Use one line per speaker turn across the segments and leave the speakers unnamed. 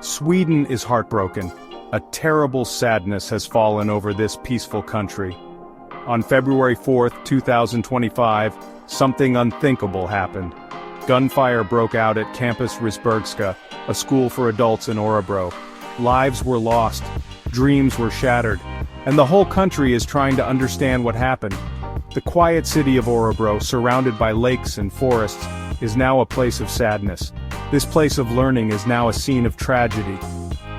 Sweden is heartbroken. A terrible sadness has fallen over this peaceful country. On February 4th, 2025, something unthinkable happened. Gunfire broke out at Campus Risbergska, a school for adults in Örebro. Lives were lost, dreams were shattered, and the whole country is trying to understand what happened. The quiet city of Örebro, surrounded by lakes and forests, is now a place of sadness. This place of learning is now a scene of tragedy.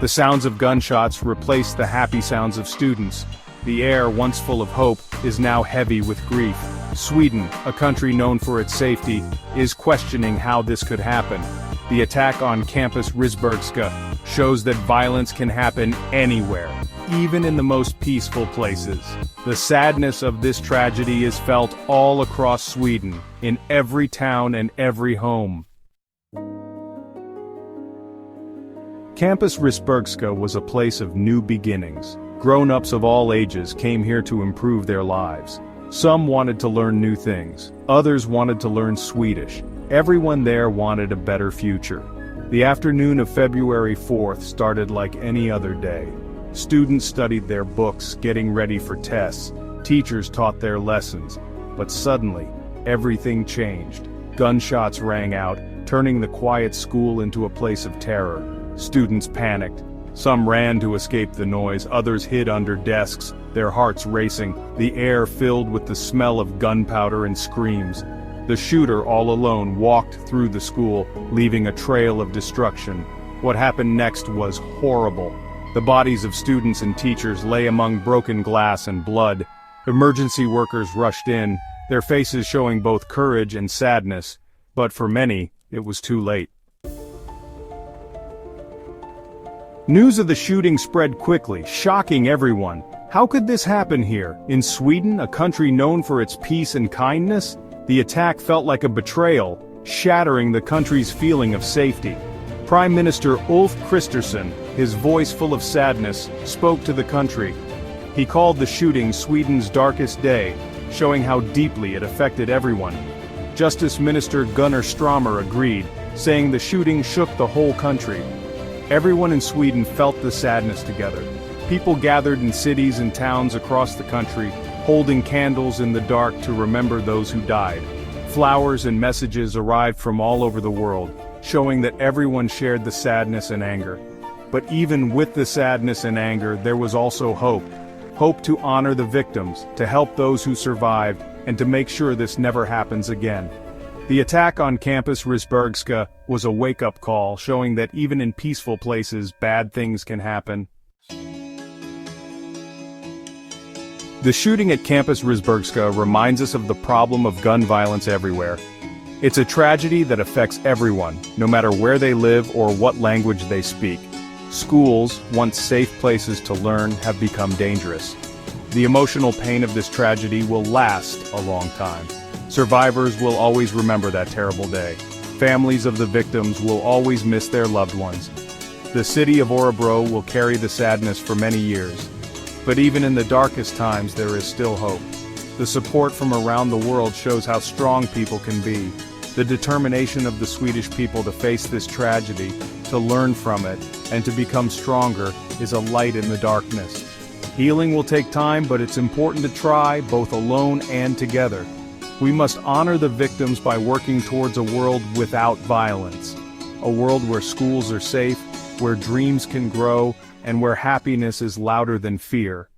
The sounds of gunshots replaced the happy sounds of students. The air, once full of hope, is now heavy with grief. Sweden, a country known for its safety, is questioning how this could happen. The attack on Campus Risbergska shows that violence can happen anywhere, even in the most peaceful places. The sadness of this tragedy is felt all across Sweden, in every town and every home. Campus Risbergska was a place of new beginnings. Grown-ups of all ages came here to improve their lives. Some wanted to learn new things, others wanted to learn Swedish. Everyone there wanted a better future. The afternoon of February 4th started like any other day. Students studied their books, getting ready for tests. Teachers taught their lessons. But suddenly, everything changed. Gunshots rang out, turning the quiet school into a place of terror. Students panicked. Some ran to escape the noise, others hid under desks, their hearts racing, the air filled with the smell of gunpowder and screams. The shooter, all alone, walked through the school, leaving a trail of destruction. What happened next was horrible. The bodies of students and teachers lay among broken glass and blood. Emergency workers rushed in, their faces showing both courage and sadness, but for many, it was too late. News of the shooting spread quickly, shocking everyone. How could this happen here, in Sweden, a country known for its peace and kindness? The attack felt like a betrayal, shattering the country's feeling of safety. Prime Minister Ulf Kristersson, his voice full of sadness, spoke to the country. He called the shooting Sweden's darkest day, showing how deeply it affected everyone. Justice Minister Gunnar Strömmer agreed, saying the shooting shook the whole country. Everyone in Sweden felt the sadness together. People gathered in cities and towns across the country, holding candles in the dark to remember those who died. Flowers and messages arrived from all over the world, showing that everyone shared the sadness and anger. But even with the sadness and anger, there was also hope. Hope to honor the victims, to help those who survived, and to make sure this never happens again. The attack on Campus Risbergska was a wake-up call, showing that even in peaceful places, bad things can happen. The shooting at Campus Risbergska reminds us of the problem of gun violence everywhere. It's a tragedy that affects everyone, no matter where they live or what language they speak. Schools, once safe places to learn, have become dangerous. The emotional pain of this tragedy will last a long time. Survivors will always remember that terrible day. Families of the victims will always miss their loved ones. The city of Örebro will carry the sadness for many years. But even in the darkest times, there is still hope. The support from around the world shows how strong people can be. The determination of the Swedish people to face this tragedy, to learn from it, and to become stronger is a light in the darkness. Healing will take time, but it's important to try, both alone and together. We must honor the victims by working towards a world without violence. A world where schools are safe, where dreams can grow, and where happiness is louder than fear.